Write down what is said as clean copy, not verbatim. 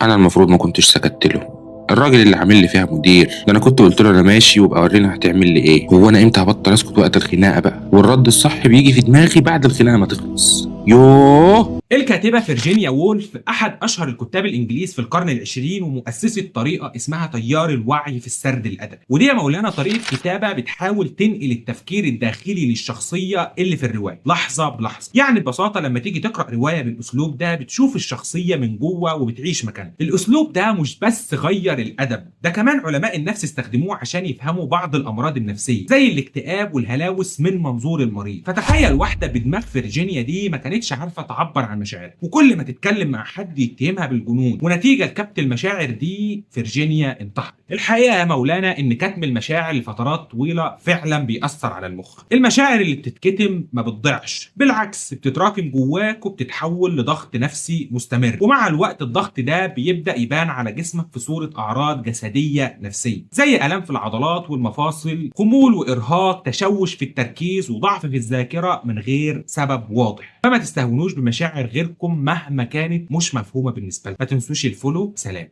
انا المفروض ما كنتش سكت له. الراجل اللي عامل لي فيها مدير ده، انا كنت قلت له انا ماشي وابقى ورينا هتعمل لي ايه. هو انا امتى هبطل اسكت وقت الخناقه بقى؟ والرد الصح بيجي في دماغي بعد الخناقه ما تخلص. يوه. الكاتبة فيرجينيا وولف أحد أشهر الكتاب الإنجليز في القرن العشرين، ومؤسسة طريقة اسمها تيار الوعي في السرد الأدبي. ودي يا مولانا طريقة كتابة بتحاول تنقل التفكير الداخلي للشخصية اللي في الرواية لحظة بلحظة. يعني ببساطة لما تيجي تقرأ رواية بالأسلوب ده بتشوف الشخصية من جوه وبتعيش مكانها. الأسلوب ده مش بس غير الأدب، ده كمان علماء النفس استخدموه عشان يفهموا بعض الأمراض النفسية زي الاكتئاب والهلاوس من منظور المريض. فتخيل واحدة بدماغ فيرجينيا دي ما كانتش عارفة تعبر عن مشاعرها، وكل ما تتكلم مع حد يتهمها بالجنون، ونتيجة لكبت المشاعر دي فيرجينيا انتحرت. الحقيقة يا مولانا إن كتم المشاعر لفترات طويلة فعلا بيأثر على المخ. المشاعر اللي بتتكتم ما بتضيعش، بالعكس بتتراكم جواك وبتتحول لضغط نفسي مستمر. ومع الوقت الضغط ده بيبدأ يبان على جسمك في صورة أعراض جسدية نفسية زي آلام في العضلات والمفاصل، خمول وإرهاق، تشوش في التركيز، وضعف في الذاكرة من غير سبب واضح. فما تستهونوش بمشاعر غيركم مهما كانت مش مفهومة بالنسبة لكم. ما تنسوش الفولو. سلام.